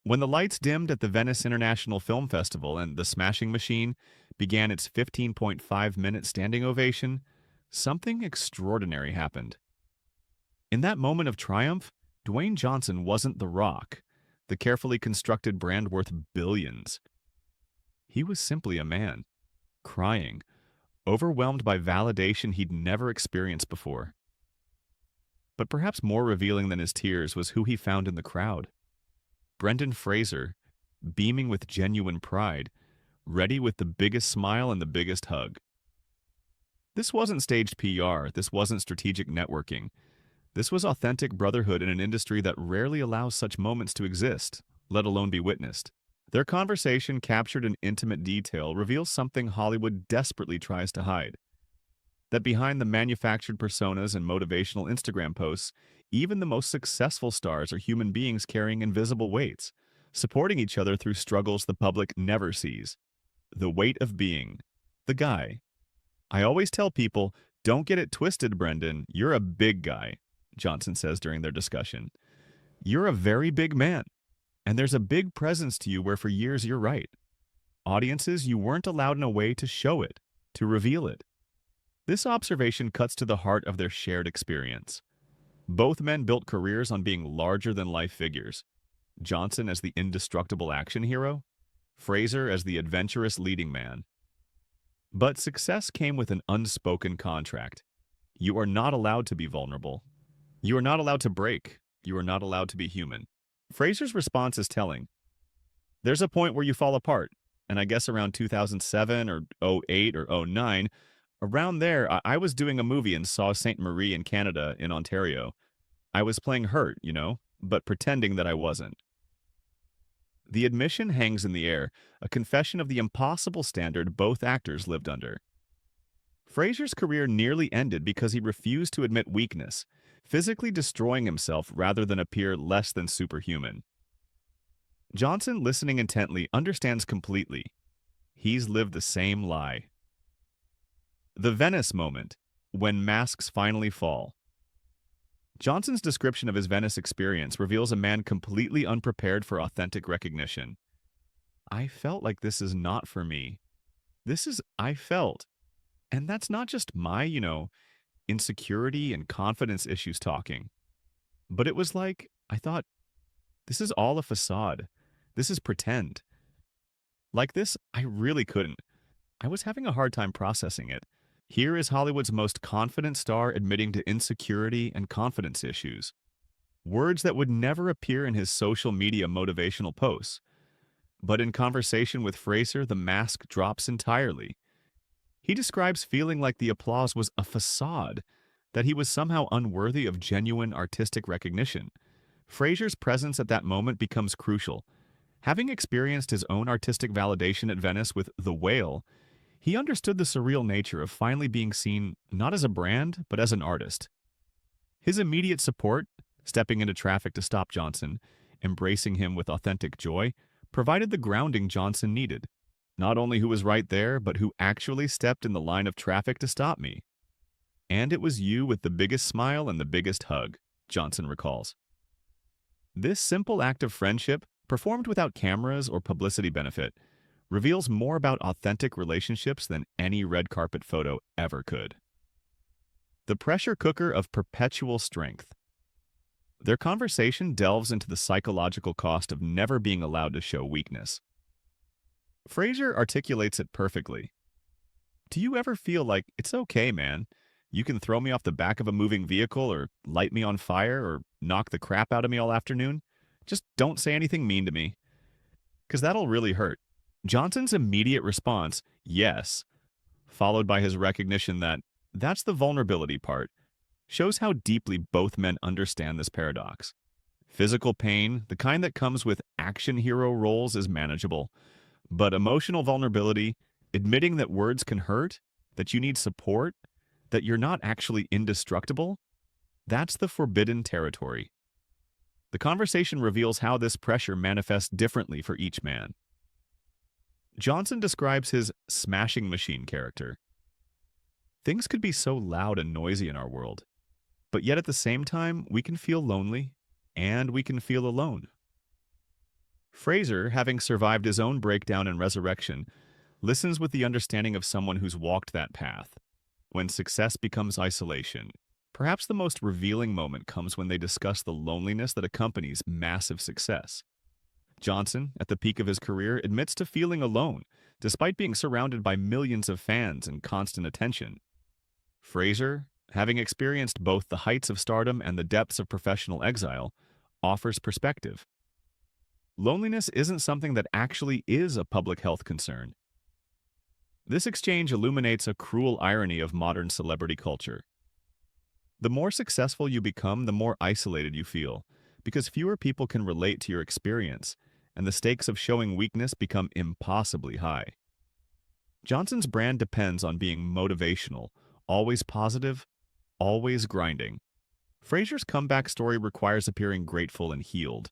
When the lights dimmed at the Venice International Film Festival and The Smashing Machine began its 15.5-minute standing ovation, something extraordinary happened. In that moment of triumph, Dwayne Johnson wasn't The Rock, the carefully constructed brand worth billions. He was simply a man, crying, overwhelmed by validation he'd never experienced before. But perhaps more revealing than his tears was who he found in the crowd. Brendan Fraser, beaming with genuine pride, ready with the biggest smile and the biggest hug. This wasn't staged PR, this wasn't strategic networking. This was authentic brotherhood in an industry that rarely allows such moments to exist, let alone be witnessed. Their conversation, captured in intimate detail, reveals something Hollywood desperately tries to hide. That behind the manufactured personas and motivational Instagram posts, even the most successful stars are human beings carrying invisible weights, supporting each other through struggles the public never sees. The weight of being. The guy. I always tell people, don't get it twisted, Brendan. You're a big guy, Johnson says during their discussion. You're a very big man, and there's a big presence to you where for years you're right. Audiences, you weren't allowed in a way to show it, to reveal it. This observation cuts to the heart of their shared experience. Both men built careers on being larger-than-life figures. Johnson as the indestructible action hero, Fraser as the adventurous leading man. But success came with an unspoken contract. You are not allowed to be vulnerable. You are not allowed to break. You are not allowed to be human. Fraser's response is telling. There's a point where you fall apart, and I guess around 2007 or '08 or '09, around there, I was doing a movie in Sault Ste. Marie in Canada, in Ontario. I was playing hurt, but pretending that I wasn't. The admission hangs in the air, a confession of the impossible standard both actors lived under. Fraser's career nearly ended because he refused to admit weakness, physically destroying himself rather than appear less than superhuman. Johnson, listening intently, understands completely. He's lived the same lie. The Venice moment, when masks finally fall. Johnson's description of his Venice experience reveals a man completely unprepared for authentic recognition. I felt like this is not for me. I felt. And that's not just my, insecurity and confidence issues talking. But it was like, I thought, this is all a facade. This is pretend. Like this, I really couldn't. I was having a hard time processing it. Here is Hollywood's most confident star admitting to insecurity and confidence issues. Words that would never appear in his social media motivational posts. But in conversation with Fraser, the mask drops entirely. He describes feeling like the applause was a facade, that he was somehow unworthy of genuine artistic recognition. Fraser's presence at that moment becomes crucial. Having experienced his own artistic validation at Venice with The Whale, he understood the surreal nature of finally being seen not as a brand, but as an artist. His immediate support, stepping into traffic to stop Johnson, embracing him with authentic joy, provided the grounding Johnson needed. Not only who was right there, but who actually stepped in the line of traffic to stop me. And it was you with the biggest smile and the biggest hug, Johnson recalls. This simple act of friendship, performed without cameras or publicity benefit, reveals more about authentic relationships than any red carpet photo ever could. The pressure cooker of perpetual strength. Their conversation delves into the psychological cost of never being allowed to show weakness. Fraser articulates it perfectly. Do you ever feel like, it's okay, man? You can throw me off the back of a moving vehicle or light me on fire or knock the crap out of me all afternoon? Just don't say anything mean to me. Because that'll really hurt. Johnson's immediate response, yes, followed by his recognition that that's the vulnerability part, shows how deeply both men understand this paradox. Physical pain, the kind that comes with action hero roles, is manageable. But emotional vulnerability, admitting that words can hurt, that you need support, that you're not actually indestructible, that's the forbidden territory. The conversation reveals how this pressure manifests differently for each man. Johnson describes his smashing machine character. Things could be so loud and noisy in our world, but yet at the same time, we can feel lonely and we can feel alone. Fraser, having survived his own breakdown and resurrection, listens with the understanding of someone who's walked that path. When success becomes isolation, perhaps the most revealing moment comes when they discuss the loneliness that accompanies massive success. Johnson, at the peak of his career, admits to feeling alone, despite being surrounded by millions of fans and constant attention. Fraser, having experienced both the heights of stardom and the depths of professional exile, offers perspective. Loneliness isn't something that actually is a public health concern. This exchange illuminates a cruel irony of modern celebrity culture. The more successful you become, the more isolated you feel, because fewer people can relate to your experience, and the stakes of showing weakness become impossibly high. Johnson's brand depends on being motivational, always positive, always grinding. Fraser's comeback story requires appearing grateful and healed.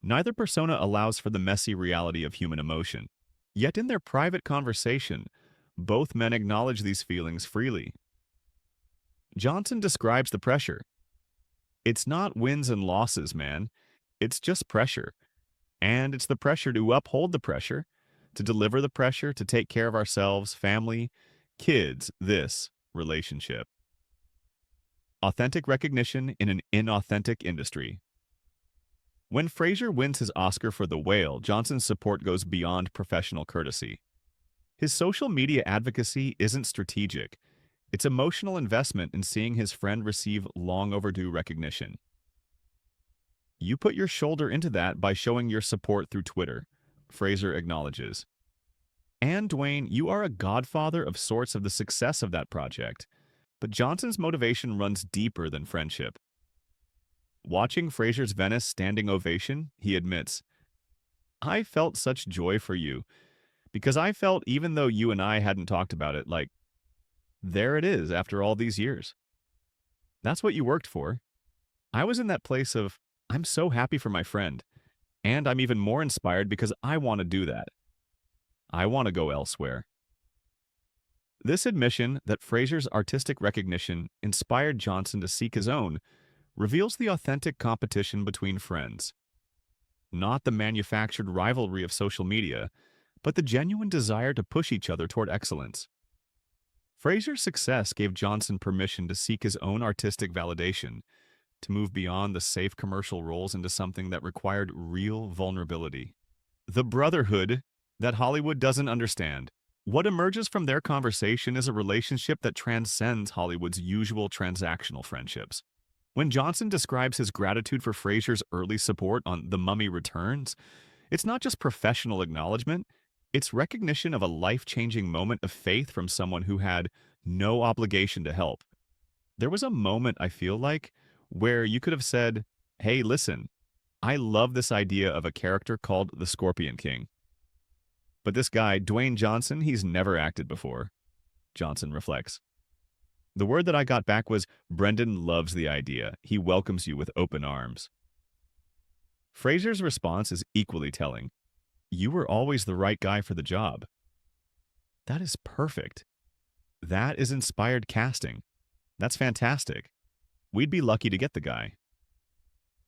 Neither persona allows for the messy reality of human emotion. Yet in their private conversation, both men acknowledge these feelings freely. Johnson describes the pressure. It's not wins and losses, man. It's just pressure. And it's the pressure to uphold the pressure, to deliver the pressure, to take care of ourselves, family, kids, this relationship. Authentic recognition in an inauthentic industry. When Fraser wins his Oscar for The Whale, Johnson's support goes beyond professional courtesy. His social media advocacy isn't strategic. It's emotional investment in seeing his friend receive long overdue recognition. You put your shoulder into that by showing your support through Twitter, Fraser acknowledges. And Dwayne, you are a godfather of sorts of the success of that project. But Johnson's motivation runs deeper than friendship. Watching Fraser's Venice standing ovation, he admits, I felt such joy for you, because I felt even though you and I hadn't talked about it, like, there it is after all these years. That's what you worked for. I was in that place of, I'm so happy for my friend, and I'm even more inspired because I want to do that. I want to go elsewhere. This admission that Fraser's artistic recognition inspired Johnson to seek his own reveals the authentic competition between friends. Not the manufactured rivalry of social media, but the genuine desire to push each other toward excellence. Fraser's success gave Johnson permission to seek his own artistic validation, to move beyond the safe commercial roles into something that required real vulnerability. The brotherhood that Hollywood doesn't understand. What emerges from their conversation is a relationship that transcends Hollywood's usual transactional friendships. When Johnson describes his gratitude for Fraser's early support on The Mummy Returns, it's not just professional acknowledgement, it's recognition of a life-changing moment of faith from someone who had no obligation to help. There was a moment, I feel like, where you could have said, hey, listen, I love this idea of a character called the Scorpion King. But this guy, Dwayne Johnson, he's never acted before, Johnson reflects. The word that I got back was, Brendan loves the idea. He welcomes you with open arms. Fraser's response is equally telling. You were always the right guy for the job. That is perfect. That is inspired casting. That's fantastic. We'd be lucky to get the guy.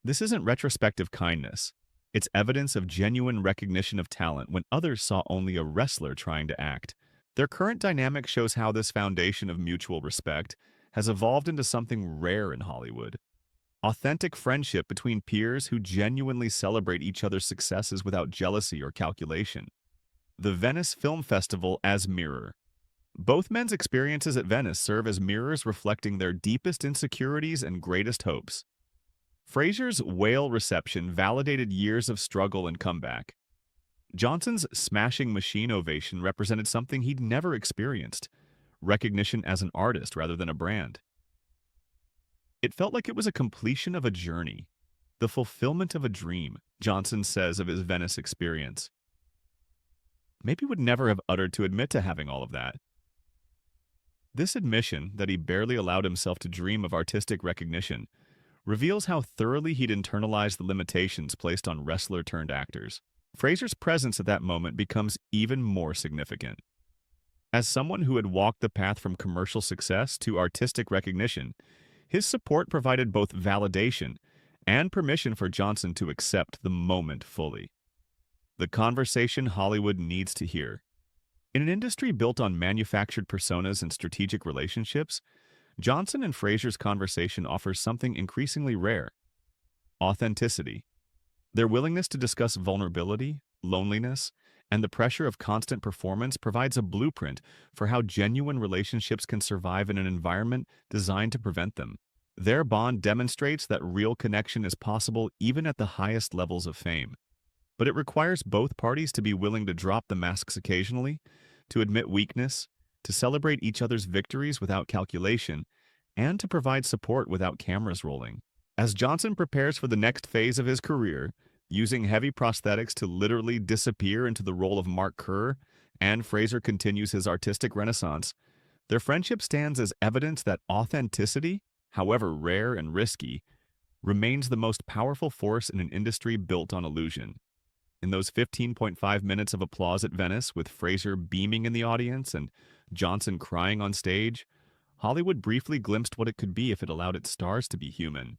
This isn't retrospective kindness. It's evidence of genuine recognition of talent when others saw only a wrestler trying to act. Their current dynamic shows how this foundation of mutual respect has evolved into something rare in Hollywood. Authentic friendship between peers who genuinely celebrate each other's successes without jealousy or calculation. The Venice Film Festival as mirror. Both men's experiences at Venice serve as mirrors reflecting their deepest insecurities and greatest hopes. Fraser's whale reception validated years of struggle and comeback. Johnson's smashing machine ovation represented something he'd never experienced, recognition as an artist rather than a brand. It felt like it was a completion of a journey, the fulfillment of a dream, Johnson says of his Venice experience. Maybe would never have uttered to admit to having all of that. This admission that he barely allowed himself to dream of artistic recognition reveals how thoroughly he'd internalized the limitations placed on wrestler-turned-actors. Fraser's presence at that moment becomes even more significant. As someone who had walked the path from commercial success to artistic recognition, his support provided both validation and permission for Johnson to accept the moment fully. The conversation Hollywood needs to hear. In an industry built on manufactured personas and strategic relationships, Johnson and Fraser's conversation offers something increasingly rare: authenticity. Their willingness to discuss vulnerability, loneliness, and the pressure of constant performance provides a blueprint for how genuine relationships can survive in an environment designed to prevent them. Their bond demonstrates that real connection is possible even at the highest levels of fame. But it requires both parties to be willing to drop the masks occasionally, to admit weakness, to celebrate each other's victories without calculation, and to provide support without cameras rolling. As Johnson prepares for the next phase of his career, using heavy prosthetics to literally disappear into the role of Mark Kerr, and Fraser continues his artistic renaissance, their friendship stands as evidence that authenticity, however rare and risky, remains the most powerful force in an industry built on illusion. In those 15.5 minutes of applause at Venice, with Fraser beaming in the audience and Johnson crying on stage, Hollywood briefly glimpsed what it could be if it allowed its stars to be human.